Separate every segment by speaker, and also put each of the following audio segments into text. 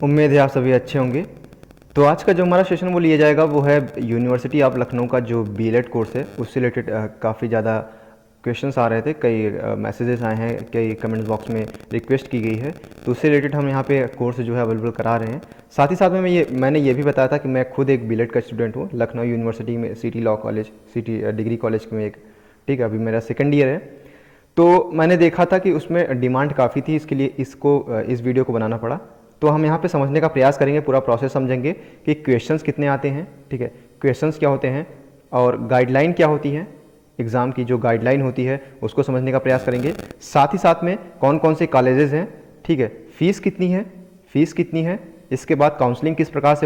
Speaker 1: उम्मीद है आप सभी अच्छे होंगे। तो आज का जो हमारा सेशन वो लिया जाएगा वो है यूनिवर्सिटी ऑफ लखनऊ का जो बीएलएड कोर्स है उससे रिलेटेड काफ़ी ज़्यादा क्वेश्चंस आ रहे थे, कई मैसेजेस आए हैं, कई कमेंट्स बॉक्स में रिक्वेस्ट की गई है। तो उससे रिलेटेड हम यहाँ पे कोर्स जो है अवेलेबल करा रहे हैं। साथ ही साथ में मैंने ये भी बताया था कि मैं खुद एक बीएलएड का स्टूडेंट हूँ लखनऊ यूनिवर्सिटी में, city law college, city degree college में एक, ठीक है, अभी मेरा सेकेंड ईयर है। तो मैंने देखा था कि उसमें डिमांड काफ़ी थी, इसके लिए इस वीडियो को बनाना पड़ा। तो हम यहाँ पे समझने का प्रयास करेंगे, पूरा प्रोसेस समझेंगे कि क्वेश्चंस कितने आते हैं, ठीक है, क्वेश्चंस क्या होते हैं और गाइडलाइन क्या होती है, एग्ज़ाम की जो गाइडलाइन होती है उसको समझने का प्रयास करेंगे। साथ ही साथ में कौन कौन से कॉलेजेस हैं, ठीक है, फ़ीस कितनी है, इसके बाद काउंसलिंग किस प्रकार से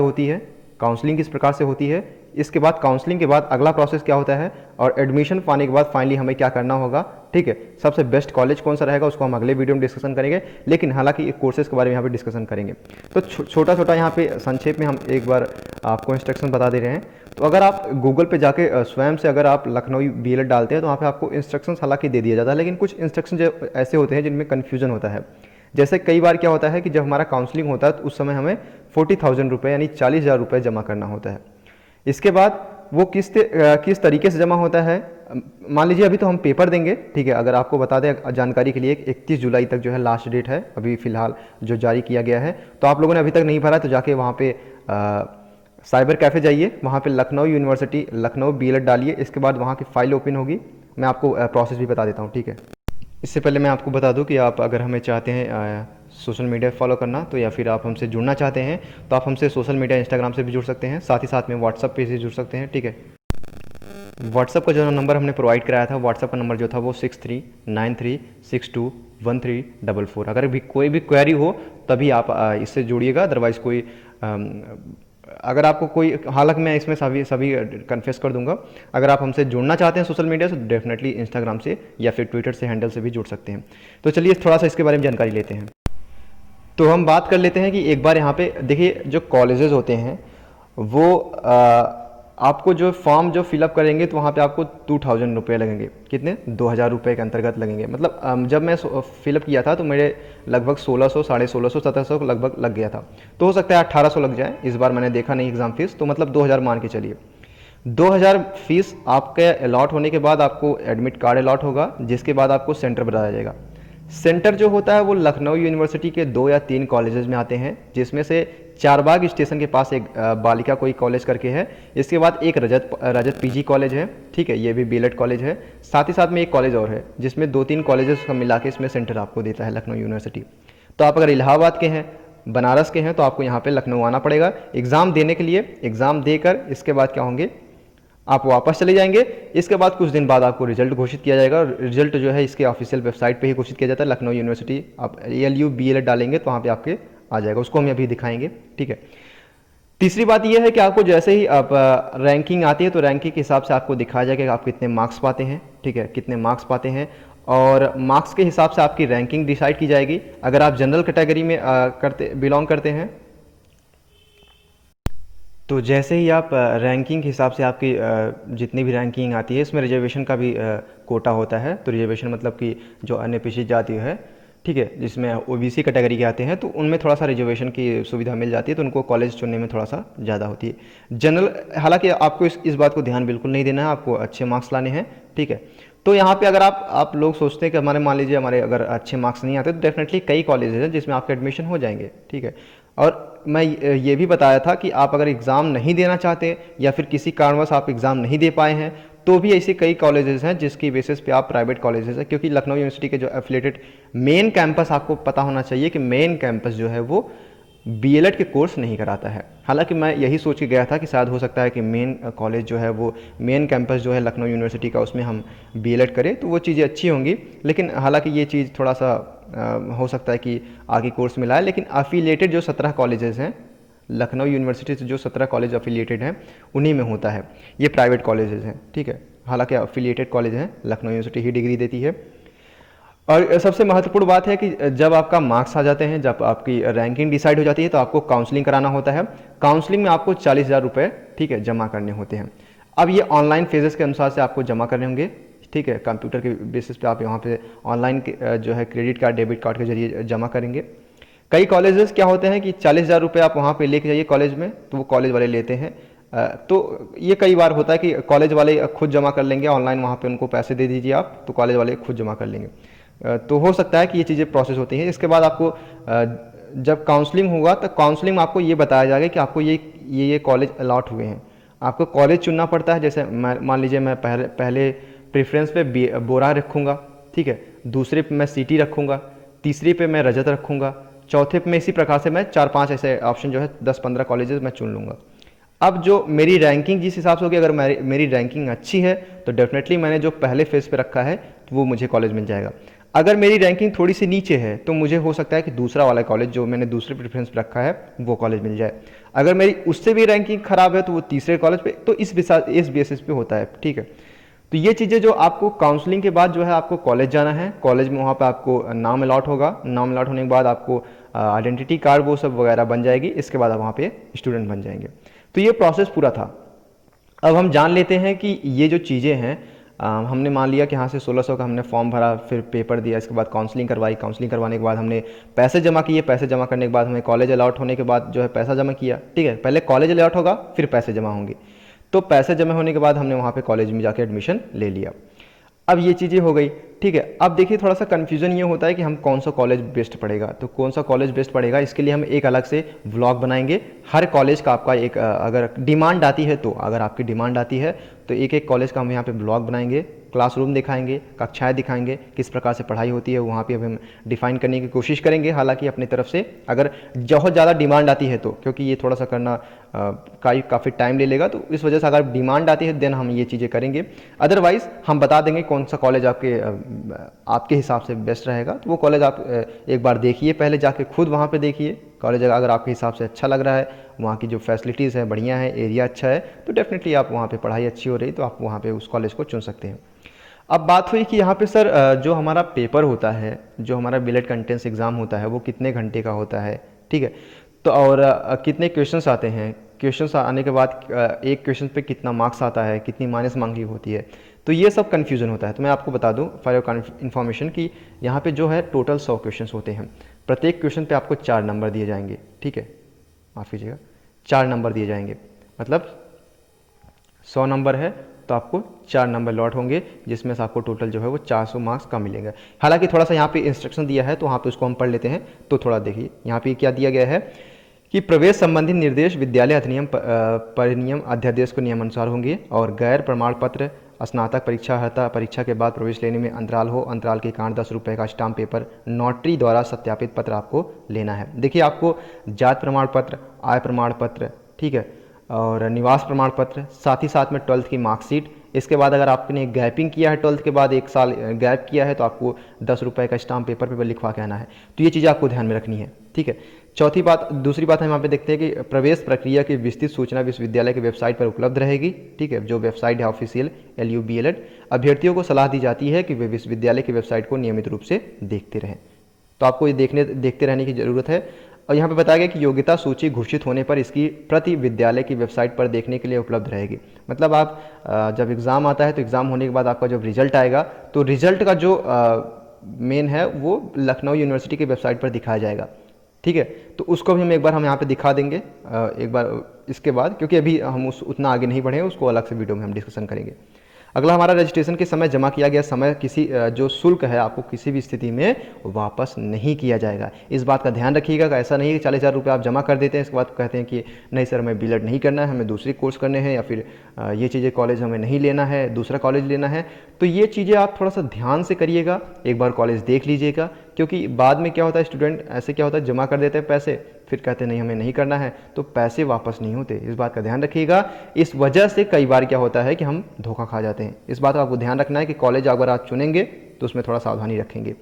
Speaker 1: होती है, इसके बाद काउंसलिंग के बाद अगला प्रोसेस क्या होता है और एडमिशन पाने के बाद फाइनली हमें क्या करना होगा, ठीक है। सबसे बेस्ट कॉलेज कौन सा रहेगा उसको हम अगले वीडियो में डिस्कशन करेंगे, लेकिन हालांकि कोर्सेज के बारे में यहाँ पे डिस्कशन करेंगे। तो छोटा छोटा यहाँ पे संक्षेप में हम एक बार आपको इंस्ट्रक्शन बता दे रहे हैं। तो अगर आप गूगल पे जाके स्वयं से अगर आप लखनऊ बीएलएड डालते हैं तो वहाँ पे आपको इंस्ट्रक्शन हालांकि दे दिया जाता है, लेकिन कुछ इंस्ट्रक्शन जो ऐसे होते हैं जिनमें कन्फ्यूजन होता है। जैसे कई बार क्या होता है कि जब हमारा काउंसलिंग होता है तो उस समय हमें 40,000 रुपये यानी 40,000 रुपये जमा करना होता है। इसके बाद वो किस तरीके से जमा होता है, मान लीजिए अभी तो हम पेपर देंगे, ठीक है। अगर आपको बता दें जानकारी के लिए 31 जुलाई तक जो है लास्ट डेट है अभी फ़िलहाल जो जारी किया गया है। तो आप लोगों ने अभी तक नहीं भरा तो जाके वहाँ पे साइबर कैफ़े जाइए, वहाँ पे लखनऊ यूनिवर्सिटी लखनऊ बीएलएड डालिए, इसके बाद वहाँ की फ़ाइल ओपन होगी। मैं आपको प्रोसेस भी बता देता हूँ, ठीक है। इससे पहले मैं आपको बता दूं कि आप अगर हमें चाहते हैं सोशल मीडिया फॉलो करना तो या फिर आप हमसे जुड़ना चाहते हैं तो आप हमसे सोशल मीडिया इंस्टाग्राम से भी जुड़ सकते हैं, साथ ही साथ में व्हाट्सअप पे से जुड़ सकते हैं, ठीक है। व्हाट्सअप का जो नंबर हमने प्रोवाइड कराया था, व्हाट्सअप का नंबर जो था वो 6393621344। अगर भी कोई भी क्वेरी हो तभी आप इससे जुड़िएगा, अदरवाइज़ कोई अगर आपको कोई, हालांकि मैं इसमें सभी कन्फेस कर दूंगा। अगर आप हमसे जुड़ना चाहते हैं सोशल मीडिया से तो डेफिनेटली इंस्टाग्राम से या फिर ट्विटर से हैंडल से भी जुड़ सकते हैं। तो चलिए थोड़ा सा इसके बारे में जानकारी लेते हैं। तो हम बात कर लेते हैं कि एक बार यहाँ पे देखिए जो कॉलेजेस होते हैं वो आपको जो फॉर्म जो फिलअप करेंगे तो वहाँ पे आपको 2,000 रुपये लगेंगे। कितने? 2,000 रुपये के अंतर्गत लगेंगे। मतलब जब मैं फिलअप किया था तो मेरे लगभग 1,600, 1,650, 1,700 लगभग लग गया था। तो हो सकता है 1,800 लग जाए, इस बार मैंने देखा नहीं एग्ज़ाम फीस, तो मतलब 2,000 मान के चलिए। 2,000 फीस आपके अलॉट होने के बाद आपको एडमिट कार्ड अलॉट होगा, जिसके बाद आपको सेंटर बताया जाएगा। सेंटर जो होता है वो लखनऊ यूनिवर्सिटी के 2 या 3 कॉलेजेस में आते हैं, जिसमें से चारबाग स्टेशन के पास एक बालिका कोई कॉलेज करके है। इसके बाद एक रजत पीजी कॉलेज है, ठीक है, ये भी बीएलएड कॉलेज है। साथ ही साथ में एक कॉलेज और है जिसमें 2-3 कॉलेजेस का मिला के इसमें सेंटर आपको देता है लखनऊ यूनिवर्सिटी। तो आप अगर इलाहाबाद के हैं, बनारस के हैं, तो आपको यहाँ पे लखनऊ आना पड़ेगा एग्ज़ाम देने के लिए। एग्ज़ाम देकर इसके बाद क्या होंगे, आप वापस चले जाएंगे। इसके बाद कुछ दिन बाद आपको रिजल्ट घोषित किया जाएगा। रिजल्ट जो है इसके ऑफिशियल वेबसाइट पे ही घोषित किया जाता है। लखनऊ यूनिवर्सिटी आप ALU BLED डालेंगे तो वहाँ पे आपके आ जाएगा, उसको हम अभी दिखाएंगे, ठीक है। तीसरी बात यह है कि आपको जैसे ही आप रैंकिंग आती है तो रैंकिंग के हिसाब से आपको दिखाया जाएगा कि आप कितने मार्क्स पाते हैं, ठीक है, कितने मार्क्स पाते हैं, और मार्क्स के हिसाब से आपकी रैंकिंग डिसाइड की जाएगी। अगर आप जनरल कैटेगरी में बिलोंग करते हैं तो जैसे ही आप रैंकिंग के हिसाब से आपकी जितनी भी रैंकिंग आती है इसमें रिजर्वेशन का भी कोटा होता है। तो रिजर्वेशन मतलब कि जो अन्य पिछड़ी जाति है, ठीक है, जिसमें OBC कैटेगरी के आते हैं तो उनमें थोड़ा सा रिजर्वेशन की सुविधा मिल जाती है, तो उनको कॉलेज चुनने में थोड़ा सा ज़्यादा होती है। जनरल, हालांकि आपको इस बात को ध्यान बिल्कुल नहीं देना है, आपको अच्छे मार्क्स लाने हैं, ठीक है। तो यहाँ पे अगर आप लोग सोचते हैं कि हमारे, मान लीजिए हमारे अगर अच्छे मार्क्स नहीं आते तो डेफिनेटली कई कॉलेजेस हैं जिसमें आपके एडमिशन हो जाएंगे, ठीक है। और मैं ये भी बताया था कि आप अगर एग्ज़ाम नहीं देना चाहते या फिर किसी कारणवश आप एग्ज़ाम नहीं दे पाए हैं तो भी ऐसे कई कॉलेजेस हैं जिसकी बेसिस पे आप प्राइवेट कॉलेजेस हैं, क्योंकि लखनऊ यूनिवर्सिटी के जो एफिलेटेड मेन कैंपस, आपको पता होना चाहिए कि मेन कैंपस जो है वो बीएलएड के कोर्स नहीं कराता है। हालांकि मैं यही सोच के गया था कि शायद हो सकता है कि मेन कॉलेज जो है वो मेन कैंपस जो है लखनऊ यूनिवर्सिटी का उसमें हम बीएलएड करें तो वो चीज़ें अच्छी होंगी, लेकिन हालांकि ये चीज़ थोड़ा सा हो सकता है कि आगे कोर्स में लाए। लेकिन अफिलिएटेड जो 17 कॉलेजेस हैं लखनऊ यूनिवर्सिटी से, जो 17 कॉलेज अफिलिएटेड हैं उन्हीं में होता है, ये प्राइवेट कॉलेजेस हैं, ठीक है। हालांकि अफिलिएटेड कॉलेज हैं, लखनऊ यूनिवर्सिटी ही डिग्री देती है। और सबसे महत्वपूर्ण बात है कि जब आपका मार्क्स आ जाते हैं, जब आपकी रैंकिंग डिसाइड हो जाती है तो आपको काउंसलिंग कराना होता है। काउंसलिंग में आपको 40,000 रुपये, ठीक है, जमा करने होते हैं। अब ये ऑनलाइन फेजेस के अनुसार से आपको जमा करने होंगे, ठीक है। कंप्यूटर के बेसिस पे आप यहाँ पे ऑनलाइन जो है क्रेडिट कार्ड, डेबिट कार्ड के जरिए जमा करेंगे। कई कॉलेजेस क्या होते हैं कि 40,000 रुपये आप वहाँ पे लेके जाइए कॉलेज में, तो वो कॉलेज वाले लेते हैं। तो ये कई बार होता है कि कॉलेज वाले खुद जमा कर लेंगे ऑनलाइन, वहाँ पे उनको पैसे दे दीजिए आप, तो कॉलेज वाले खुद जमा कर लेंगे। तो हो सकता है कि ये चीज़ें प्रोसेस होती हैं। इसके बाद आपको जब काउंसलिंग होगा तो काउंसलिंग में आपको ये बताया जाएगा कि आपको ये कॉलेज अलॉट हुए हैं। आपको कॉलेज चुनना पड़ता है। जैसे मान लीजिए मैं पहले पहले प्रेफरेंस पे बोरा रखूँगा, ठीक है, दूसरे पे मैं सिटी रखूँगा, तीसरे पे मैं रजत रखूँगा, चौथे पे मैं इसी प्रकार से मैं 4-5 ऐसे ऑप्शन जो है 10-15 कॉलेजेस मैं चुन लूँगा। अब जो मेरी रैंकिंग जिस हिसाब से होगी, अगर मेरी रैंकिंग अच्छी है तो डेफिनेटली मैंने जो पहले फेज़ पे रखा है तो वो मुझे कॉलेज मिल जाएगा। अगर मेरी रैंकिंग थोड़ी सी नीचे है तो मुझे हो सकता है कि दूसरा वाला कॉलेज जो मैंने दूसरे प्रेफरेंस पे रखा है वो कॉलेज मिल जाए। अगर मेरी उससे भी रैंकिंग ख़राब है तो वो तीसरे कॉलेज पे, तो इस बेसिस पे होता है, ठीक है। तो ये चीज़ें जो आपको काउंसलिंग के बाद जो है आपको कॉलेज जाना है, कॉलेज में वहाँ पे आपको नाम अलॉट होगा, नाम अलॉट होने के बाद आपको आइडेंटिटी कार्ड वो सब वगैरह बन जाएगी, इसके बाद आप वहाँ पे स्टूडेंट बन जाएंगे। तो ये प्रोसेस पूरा था। अब हम जान लेते हैं कि ये जो चीज़ें हैं, हमने मान लिया कि यहाँ से 1600 का हमने फॉर्म भरा, फिर पेपर दिया, इसके बाद काउंसलिंग करवाई, काउंसलिंग करवाने के बाद हमने पैसे जमा किए, पैसे जमा करने के बाद हमें कॉलेज अलॉट होने के बाद जो है पैसा जमा किया, ठीक है। पहले कॉलेज अलॉट होगा फिर पैसे जमा होंगे, तो पैसे जमा होने के बाद हमने वहाँ पे कॉलेज में जाके एडमिशन ले लिया। अब ये चीज़ें हो गई, ठीक है। अब देखिए थोड़ा सा कन्फ्यूज़न ये होता है कि हम कौन सा कॉलेज बेस्ट पड़ेगा, तो कौन सा कॉलेज बेस्ट पड़ेगा इसके लिए हम एक अलग से व्लॉग बनाएंगे। हर कॉलेज का आपका एक अगर डिमांड आती है, तो अगर आपकी डिमांड आती है तो एक एक कॉलेज का हम यहाँ पे ब्लॉग बनाएंगे, क्लासरूम दिखाएंगे, कक्षाएं दिखाएंगे, किस प्रकार से पढ़ाई होती है वहाँ पे हम डिफाइन करने की कोशिश करेंगे। हालांकि अपनी तरफ से अगर बहुत ज़्यादा डिमांड आती है तो, क्योंकि ये थोड़ा सा करना काफ़ी टाइम ले लेगा, तो इस वजह से अगर डिमांड आती है देन हम ये चीज़ें करेंगे। अदरवाइज़ हम बता देंगे कौन सा कॉलेज आपके हिसाब से बेस्ट रहेगा। तो वो कॉलेज आप एक बार देखिए, पहले जाके खुद वहाँ पे देखिए कॉलेज, अगर आपके हिसाब से अच्छा लग रहा है, वहाँ की जो फैसिलिटीज़ है बढ़िया है, एरिया अच्छा है, तो डेफिनेटली आप वहाँ पे पढ़ाई अच्छी हो रही तो आप वहाँ पे उस कॉलेज को चुन सकते हैं। अब बात हुई कि यहाँ पे सर जो हमारा पेपर होता है, जो हमारा बिलेट कंटेंस एग्ज़ाम होता है वो कितने घंटे का होता है, ठीक है। तो और कितने क्वेश्चंस आते हैं, क्वेश्चंस आने के बाद एक क्वेश्चन पे कितना मार्क्स आता है, कितनी माइनस मांगी होती है, तो ये सब कन्फ्यूज़न होता है। तो मैं आपको बता दूं फॉर योर इन्फॉर्मेशन कि यहाँ पे जो है टोटल 100 क्वेश्चंस होते हैं। प्रत्येक क्वेश्चन पे आपको 4 नंबर दिए जाएंगे, ठीक है, माफ़ कीजिएगा, 4 नंबर दिए जाएंगे। मतलब 100 नंबर है तो आपको 4 नंबर लॉट होंगे, जिसमें से आपको टोटल जो है वो 400 मार्क्स का मिलेंगे। हालांकि थोड़ा सा यहाँ पे इंस्ट्रक्शन दिया है तो वहाँ पे उसको हम पढ़ लेते हैं। तो थोड़ा देखिए यहाँ पे क्या दिया गया है कि प्रवेश संबंधी निर्देश विद्यालय अधिनियम परिनियम अध्यादेश को नियमानुसार होंगे, और गैर प्रमाण पत्र, स्नातक परीक्षा, हर्ता परीक्षा के बाद प्रवेश लेने में अंतराल हो, अंतराल के कारण 10 रुपये का स्टाम्प पेपर, नोटरी द्वारा सत्यापित पत्र आपको लेना है। देखिए आपको जात प्रमाण पत्र, आय प्रमाण पत्र, ठीक है, और निवास प्रमाण पत्र, साथ ही साथ में 12th की मार्कशीट। इसके बाद अगर आपने गैपिंग किया है 12th के बाद 1 साल गैप किया है तो आपको 10 रुपये का स्टाम्प पेपर पे लिखवा के आना है। तो ये चीज़ें आपको ध्यान में रखनी है, ठीक है। दूसरी बात हम यहाँ पे देखते हैं कि प्रवेश प्रक्रिया की विस्तृत सूचना विश्वविद्यालय की वेबसाइट पर उपलब्ध रहेगी, ठीक है। जो वेबसाइट है ऑफिशियल LUBELED, अभ्यर्थियों को सलाह दी जाती है कि वे विश्वविद्यालय की वेबसाइट को नियमित रूप से देखते रहें। तो आपको ये देखते रहने की ज़रूरत है। और यहाँ पे बताया गया कि योग्यता सूची घोषित होने पर इसकी प्रति विद्यालय की वेबसाइट पर देखने के लिए उपलब्ध रहेगी। मतलब आप जब एग्ज़ाम आता है तो एग्ज़ाम होने के बाद आपका जब रिजल्ट आएगा तो रिजल्ट का जो मेन है वो लखनऊ यूनिवर्सिटी की वेबसाइट पर दिखाया जाएगा, ठीक है। तो उसको भी हम यहाँ पे दिखा देंगे एक बार इसके बाद, क्योंकि अभी हम उतना आगे नहीं बढ़े हैं, उसको अलग से वीडियो में हम डिस्कशन करेंगे। अगला हमारा रजिस्ट्रेशन के समय जमा किया गया समय किसी जो शुल्क है आपको किसी भी स्थिति में वापस नहीं किया जाएगा। इस बात का ध्यान रखिएगा कि ऐसा नहीं है कि 40,000 रुपये आप जमा कर देते हैं, इसके बाद कहते हैं कि नहीं सर हमें बीएड नहीं करना है, हमें दूसरी कोर्स करने हैं, या फिर ये चीज़ें कॉलेज हमें नहीं लेना है, दूसरा कॉलेज लेना है। तो ये चीज़ें आप थोड़ा सा ध्यान से करिएगा, एक बार कॉलेज देख लीजिएगा, क्योंकि बाद में क्या होता है स्टूडेंट ऐसे क्या होता है जमा कर देते हैं पैसे, फिर कहते हैं नहीं हमें नहीं करना है, तो पैसे वापस नहीं होते। इस बात का ध्यान रखिएगा। इस वजह से कई बार क्या होता है कि हम धोखा खा जाते हैं। इस बात का आपको ध्यान रखना है कि कॉलेज अगर आप चुनेंगे तो उसमें थोड़ा सावधानी रखेंगे।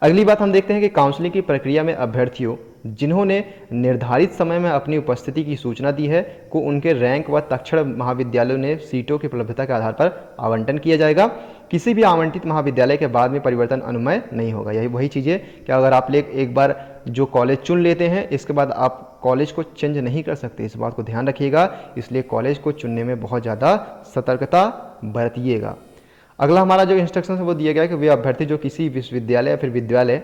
Speaker 1: अगली बात हम देखते हैं कि काउंसलिंग की प्रक्रिया में अभ्यर्थियों जिन्होंने निर्धारित समय में अपनी उपस्थिति की सूचना दी है को उनके रैंक व तक्षण महाविद्यालयों ने सीटों की उपलब्धता के आधार पर आवंटन किया जाएगा। किसी भी आवंटित महाविद्यालय के बाद में परिवर्तन अनुमय नहीं होगा। यही वही चीज़ है कि अगर आप एक बार जो कॉलेज चुन लेते हैं इसके बाद आप कॉलेज को चेंज नहीं कर सकते। इस बात को ध्यान रखिएगा, इसलिए कॉलेज को चुनने में बहुत ज़्यादा सतर्कता बरतिएगा। अगला हमारा जो इंस्ट्रक्शन है वो दिया गया है कि वे अभ्यर्थी जो किसी विश्वविद्यालय या फिर विद्यालय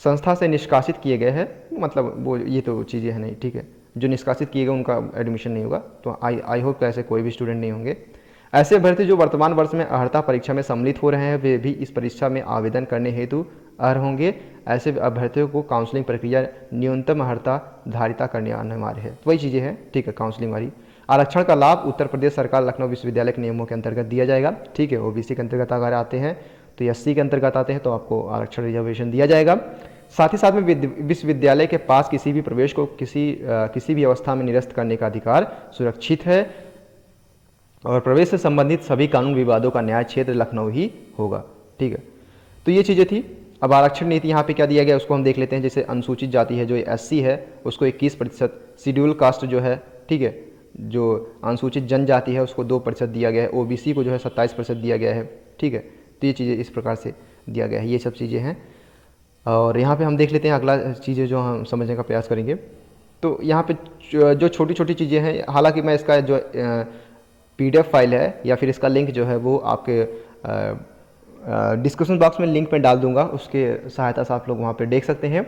Speaker 1: संस्था से निष्कासित किए गए हैं, मतलब वो ये तो चीज़ें हैं नहीं, ठीक है, जो निष्कासित किए गए उनका एडमिशन नहीं होगा। तो आई होप कि ऐसे कोई भी स्टूडेंट नहीं होंगे। ऐसे अभ्यर्थी जो वर्तमान वर्ष में अर्हता परीक्षा में सम्मिलित हो रहे हैं वे भी इस परीक्षा में आवेदन करने हेतु अर्ह होंगे। ऐसे अभ्यर्थियों को काउंसलिंग प्रक्रिया न्यूनतम अर्हता धारिता करने अनिवार्य है। तो वही चीज़ें हैं, ठीक है, काउंसलिंग वाली। आरक्षण का लाभ उत्तर प्रदेश सरकार लखनऊ विश्वविद्यालय के नियमों के अंतर्गत दिया जाएगा, ठीक है। ओबीसी के अंतर्गत अगर आते हैं तो एससी के अंतर्गत आते हैं तो आपको आरक्षण रिजर्वेशन दिया जाएगा। साथ ही साथ में विश्वविद्यालय के पास किसी भी प्रवेश को किसी भी अवस्था में निरस्त करने का अधिकार सुरक्षित है और प्रवेश से संबंधित सभी कानून विवादों का न्याय क्षेत्र लखनऊ ही होगा, ठीक है। तो ये चीज़ें थी। अब आरक्षण नीति यहाँ पे क्या दिया गया उसको हम देख लेते हैं। जैसे अनुसूचित जाति है जो एससी है उसको 21%, शेड्यूल कास्ट जो है, ठीक है, जो अनुसूचित जनजाति है उसको 2% दिया गया है, ओबीसी को जो है 27% दिया गया है, ठीक है। तो ये चीज़ें इस प्रकार से दिया गया है, ये सब चीज़ें हैं। और यहाँ पे हम देख लेते हैं अगला चीज़ें जो हम समझने का प्रयास करेंगे। तो यहाँ पे जो छोटी छोटी चीज़ें हैं, हालांकि मैं इसका जो PDF फाइल है या फिर इसका लिंक जो है वो आपके डिस्क्रिप्शन बॉक्स में लिंक में डाल दूंगा, उसके सहायता से आप लोग वहाँ पे देख सकते हैं।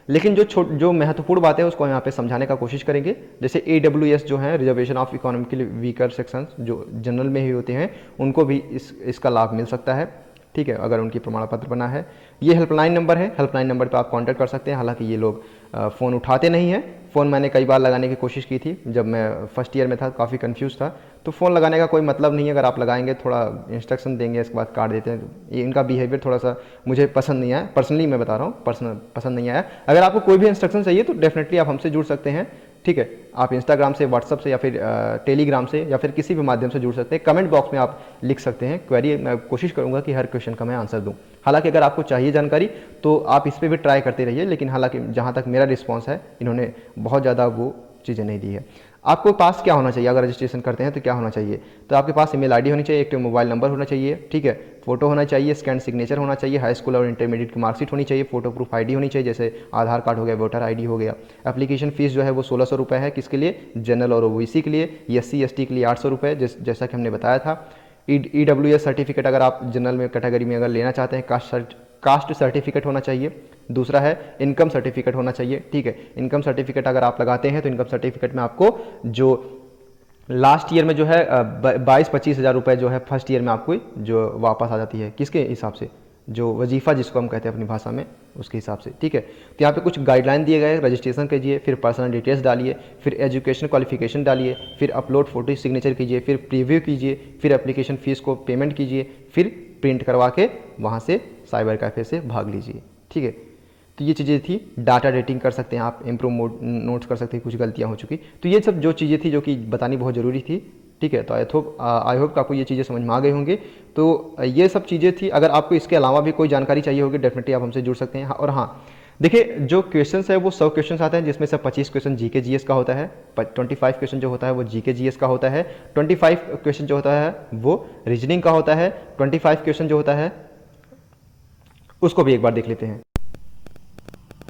Speaker 1: लेकिन जो महत्वपूर्ण बातें हैं उसको यहाँ पे समझाने का कोशिश करेंगे। जैसे AWS जो है reservation of economically weaker sections, जो जनरल में ही होते हैं उनको भी इसका लाभ मिल सकता है, ठीक है, अगर उनकी प्रमाण पत्र बना है। ये हेल्पलाइन नंबर है, हेल्पलाइन नंबर पे आप कांटेक्ट कर सकते हैं। हालांकि ये लोग फ़ोन उठाते नहीं हैं। फ़ोन मैंने कई बार लगाने की कोशिश की थी, जब मैं फर्स्ट ईयर में था काफ़ी कंफ्यूज था। तो फ़ोन लगाने का कोई मतलब नहीं है, अगर आप लगाएंगे थोड़ा इंस्ट्रक्शन देंगे इसके बाद काट देते हैं। ये इनका बिहेवियर थोड़ा सा मुझे पसंद नहीं आया, पर्सनली मैं बता रहा हूँ, पसंद नहीं आया। अगर आपको कोई भी इंस्ट्रक्शन चाहिए तो डेफिनेटली आप हमसे जुड़ सकते हैं, ठीक है। आप इंस्टाग्राम से, व्हाट्सअप से या फिर टेलीग्राम से या फिर किसी भी माध्यम से जुड़ सकते हैं। कमेंट बॉक्स में आप लिख सकते हैं क्वेरी, मैं कोशिश करूंगा कि हर क्वेश्चन का मैं आंसर दूं। हालांकि अगर आपको चाहिए जानकारी तो आप इस पर भी ट्राई करते रहिए, लेकिन हालांकि जहां तक मेरा रिस्पॉन्स है इन्होंने बहुत ज़्यादा वो चीज़ें नहीं दी है। आपको पास क्या होना चाहिए अगर रजिस्ट्रेशन करते हैं तो क्या होना चाहिए? तो आपके पास ईमेल आईडी होनी चाहिए, एक तो मोबाइल नंबर होना चाहिए, ठीक है, फोटो होना चाहिए, स्कैन सिग्नेचर होना चाहिए, हाई स्कूल और इंटरमीडिएट की मार्कशीट होनी चाहिए, फोटो प्रूफ आईडी होनी चाहिए, जैसे आधार कार्ड हो गया, वोटर आईडी हो गया। एप्लीकेशन फीस जो है वो 1600 रुपये है, किसके लिए? जनरल और ओबीसी के लिए। SC ST के लिए 800 रुपये, जैसा कि हमने बताया था। EWS सर्टिफिकेट अगर आप जनरल में कैटेगरी में अगर लेना चाहते हैं, कास्ट सर्टिफिकेट होना चाहिए। दूसरा है इनकम सर्टिफिकेट होना चाहिए, ठीक है। इनकम सर्टिफिकेट अगर आप लगाते हैं तो इनकम सर्टिफिकेट में आपको जो लास्ट ईयर में जो है 22-25 हज़ार रुपये जो है फर्स्ट ईयर में आपको जो वापस आ जाती है, किसके हिसाब से? जो वजीफ़ा जिसको हम कहते हैं अपनी भाषा में, उसके हिसाब से, ठीक है। तो यहाँ पे कुछ गाइडलाइन दिए गए, रजिस्ट्रेशन कीजिए, फिर पर्सनल डिटेल्स डालिए, फिर एजुकेशन क्वालिफिकेशन डालिए, फिर अपलोड फोटो सिग्नेचर कीजिए, फिर प्रीव्यू कीजिए, फिर एप्लीकेशन फ़ीस को पेमेंट कीजिए, फिर प्रिंट करवा के वहाँ से साइबर कैफ़े से भाग लीजिए, ठीक है। तो ये चीज़ें थी। डाटा रेटिंग कर सकते हैं आप, इम्प्रूव नोट्स कर सकते हैं, कुछ गलतियाँ हो चुकी। तो ये सब जो चीज़ें थी जो कि बतानी बहुत ज़रूरी थी, ठीक है। तो आई होप आपको ये चीज़ें समझ में आ गई होंगी। तो ये सब चीज़ें थी। अगर आपको इसके अलावा भी कोई जानकारी चाहिए होगी डेफिनेटली आप हमसे जुड़ सकते हैं। और हाँ, देखिए जो क्वेश्चंस है वो 100 क्वेश्चंस आते हैं, जिसमें से 25 क्वेश्चन GK GS का होता है, 25 क्वेश्चन जो होता है वो GK GS का होता है, 25 क्वेश्चन जो होता है वो रीजनिंग का होता है, 25 क्वेश्चन जो होता है उसको भी एक बार देख लेते हैं।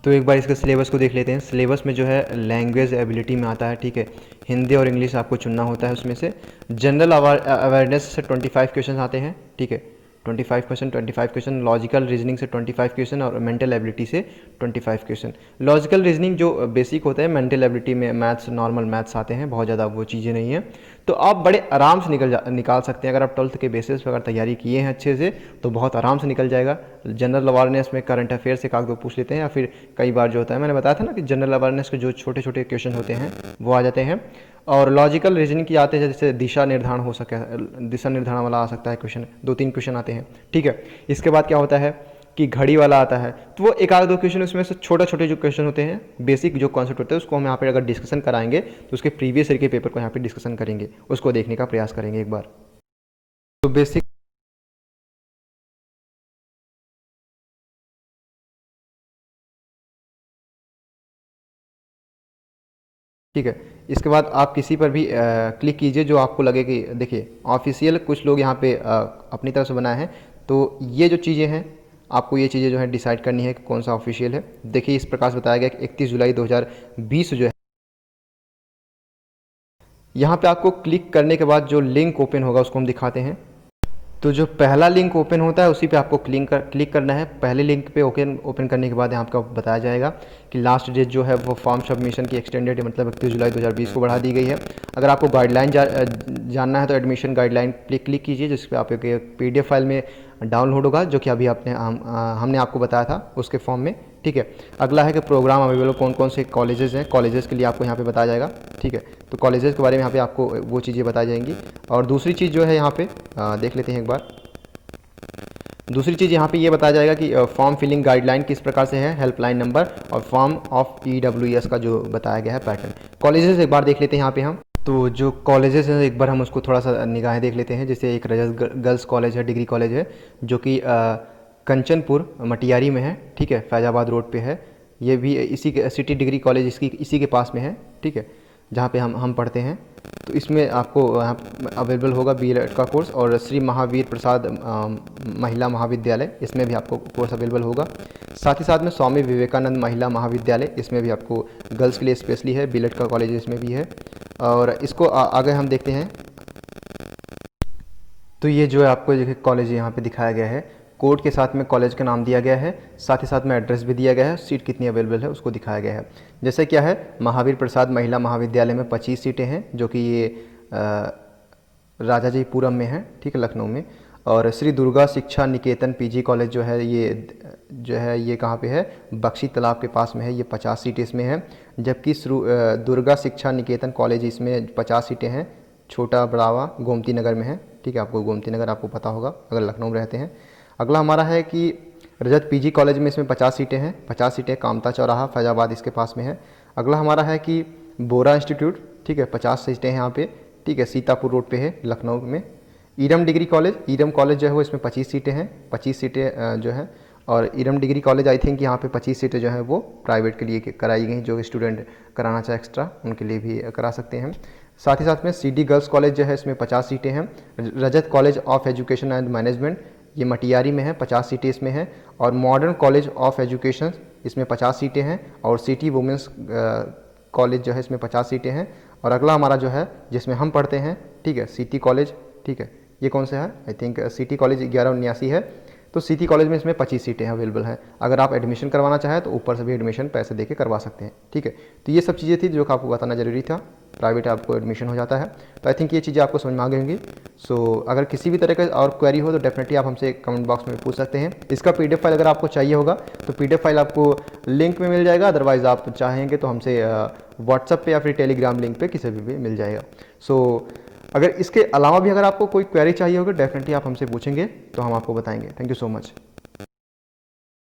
Speaker 1: तो एक बार इसके सिलेबस को देख लेते हैं। सिलेबस में जो है लैंग्वेज एबिलिटी में आता है, ठीक है, हिंदी और इंग्लिश आपको चुनना होता है उसमें से। जनरल अवेयरनेस से 25 क्वेश्चन आते हैं, ठीक है, 25 क्वेश्चन। लॉजिकल रीजनिंग से 25 क्वेश्चन और मेंटल एबिलिटी से 25 क्वेश्चन। लॉजिकल रीजनिंग जो बेसिक होता है, मेंटल एबिलिटी में मैथ्स, नॉर्मल मैथ्स आते हैं, बहुत ज़्यादा वो चीज़ें नहीं हैं। तो आप बड़े आराम से निकाल सकते हैं। अगर आप 12th के बेसिस पर अगर तैयारी किए हैं अच्छे से तो बहुत आराम से निकल जाएगा। जनरल अवेयरनेस में करंट अफेयर से एक दो पूछ लेते हैं, या फिर कई बार जो होता है, मैंने बताया था ना कि जनरल अवेयरनेस के जो छोटे छोटे क्वेश्चन होते हैं वो आ जाते हैं। और लॉजिकल रीजनिंग की आते हैं, जैसे दिशा निर्धारण हो सके, दिशा निर्धारण वाला आ सकता है क्वेश्चन, 2-3 क्वेश्चन आते हैं, ठीक है। इसके बाद क्या होता है कि घड़ी वाला आता है, तो वो एक आध दो क्वेश्चन उसमें से छोटे जो क्वेश्चन होते हैं, बेसिक जो कॉन्सेप्ट होते हैं उसको हम यहाँ पे अगर डिस्कशन कराएंगे तो उसके प्रीवियस ईयर के पेपर को यहाँ पे डिस्कशन करेंगे, उसको देखने का प्रयास करेंगे एक बार। तो बेसिक ठीक है। इसके बाद आप किसी पर भी क्लिक कीजिए जो आपको लगे कि देखिए ऑफिशियल कुछ लोग यहाँ पे अपनी तरफ से बनाए हैं। तो ये जो चीज़ें हैं आपको ये चीज़ें जो है डिसाइड करनी है कि कौन सा ऑफिशियल है। देखिए इस प्रकार से बताया गया कि 31 जुलाई 2020 जो है, यहाँ पे आपको क्लिक करने के बाद जो लिंक ओपन होगा उसको हम दिखाते हैं। तो जो पहला लिंक ओपन होता है उसी पे आपको क्लिक करना है। पहले लिंक पे ओपन करने के बाद यहाँ आपको बताया जाएगा कि लास्ट डेट जो है वो फॉर्म सबमिशन की एक्सटेंडेड मतलब 31 जुलाई 2020 को बढ़ा दी गई है। अगर आपको गाइडलाइन जानना है तो एडमिशन गाइडलाइन पे क्लिक कीजिए, जिस पे आप एक PDF फाइल में डाउनलोड होगा, जो कि अभी हमने आपको बताया था उसके फॉर्म में। ठीक है, अगला है कि प्रोग्राम अवेलेबल कौन कौन से कॉलेजेस हैं। कॉलेजेस के लिए आपको यहाँ पे बताया जाएगा। ठीक है, तो कॉलेजेस के बारे में यहाँ पे आपको वो चीज़ें बताई जाएंगी। और दूसरी चीज़ जो है यहाँ पे देख लेते हैं एक बार। दूसरी चीज़ यहाँ पे ये बताया जाएगा कि फॉर्म फिलिंग गाइडलाइन किस प्रकार से है, हेल्पलाइन नंबर और फॉर्म ऑफ EWS का जो बताया गया है पैटर्न। कॉलेजेस एक बार देख लेते हैं यहाँ पे हम। तो जो कॉलेजेस हैं एक बार हम उसको थोड़ा सा निगाहें देख लेते हैं। जैसे एक रजत गर्ल्स कॉलेज है, डिग्री कॉलेज है, जो कि कंचनपुर मटियारी में है। ठीक है, फैजाबाद रोड पे है। ये भी इसी के सिटी डिग्री कॉलेज इसी के पास में है। ठीक है, जहाँ पे हम पढ़ते हैं। तो इसमें आपको अवेलेबल होगा BLED का कोर्स, और श्री महावीर प्रसाद महिला महाविद्यालय, इसमें भी आपको कोर्स अवेलेबल होगा। साथ ही साथ में स्वामी विवेकानंद महिला महाविद्यालय, इसमें भी आपको गर्ल्स के लिए स्पेशली है। BLED का कॉलेज इसमें भी है। और इसको आगे हम देखते हैं। तो ये जो है आपको कॉलेज यहाँ पे दिखाया गया है, कोड के साथ में कॉलेज का नाम दिया गया है, साथ ही साथ में एड्रेस भी दिया गया है, सीट कितनी अवेलेबल है उसको दिखाया गया है। जैसे क्या है, महावीर प्रसाद महिला महाविद्यालय में 25 सीटें हैं, जो कि ये राजाजीपुरम में है। ठीक है, लखनऊ में। और श्री दुर्गा शिक्षा निकेतन PG कॉलेज जो है ये कहाँ पे है, बख्शी तालाब के पास में है। ये 50 सीटें इसमें है। जबकि दुर्गा शिक्षा निकेतन कॉलेज, इसमें 50 सीटें हैं। छोटा बड़ावा गोमती नगर में है। ठीक है, आपको गोमती नगर आपको पता होगा अगर लखनऊ में रहते हैं। अगला हमारा है कि रजत PG कॉलेज में, इसमें 50 सीटें हैं। 50 सीटें कामता चौराहा फैजाबाद इसके पास में है। अगला हमारा है कि बोरा इंस्टीट्यूट। ठीक है, 50 सीटें हैं यहाँ पे। ठीक है, सीतापुर रोड पे है लखनऊ में। Iram degree college, Iram college जो है वो इसमें 25 सीटें हैं। 25 सीटें जो हैं। और Iram degree college I think यहाँ पे 25 सीटें जो हैं वो प्राइवेट के लिए कराई गई, जो स्टूडेंट कराना चाहे एक्स्ट्रा उनके लिए भी करा सकते हैं। साथ ही साथ में CD गर्ल्स कॉलेज जो है इसमें 50 सीटें हैं। Rajat college of education and management, ये मटियारी में है, 50 सीटें इसमें हैं। और मॉडर्न कॉलेज ऑफ एजुकेशन, इसमें 50 सीटें हैं। और सिटी वुमेंस कॉलेज जो है इसमें 50 सीटें हैं। और अगला हमारा जो है जिसमें हम पढ़ते हैं, ठीक है, सिटी कॉलेज। ठीक है, ये कौन सा है, आई थिंक सिटी कॉलेज 1179 है। तो सिटी कॉलेज में इसमें 25 सीटें अवेलेबल हैं। अगर आप एडमिशन करवाना चाहें तो ऊपर से भी एडमिशन पैसे देके करवा सकते हैं। ठीक है, तो ये सब चीज़ें थी जो कि आपको बताना जरूरी था। प्राइवेट आपको एडमिशन हो जाता है, तो आई थिंक ये चीज़ें आपको समझ में आ गई होंगी। सो अगर किसी भी तरह का और क्वेरी हो तो डेफिनेटली आप हमसे कमेंट बॉक्स में पूछ सकते हैं। इसका PDF फाइल अगर आपको चाहिए होगा तो PDF फाइल आपको लिंक में मिल जाएगा। अदरवाइज़ आप चाहेंगे तो हमसे व्हाट्सएप पे या फिर टेलीग्राम लिंक पे किसी भी मिल जाएगा। सो अगर इसके अलावा भी अगर आपको कोई क्वेरी चाहिए होगी डेफिनेटली आप हमसे पूछेंगे तो हम आपको बताएंगे। Thank you so much.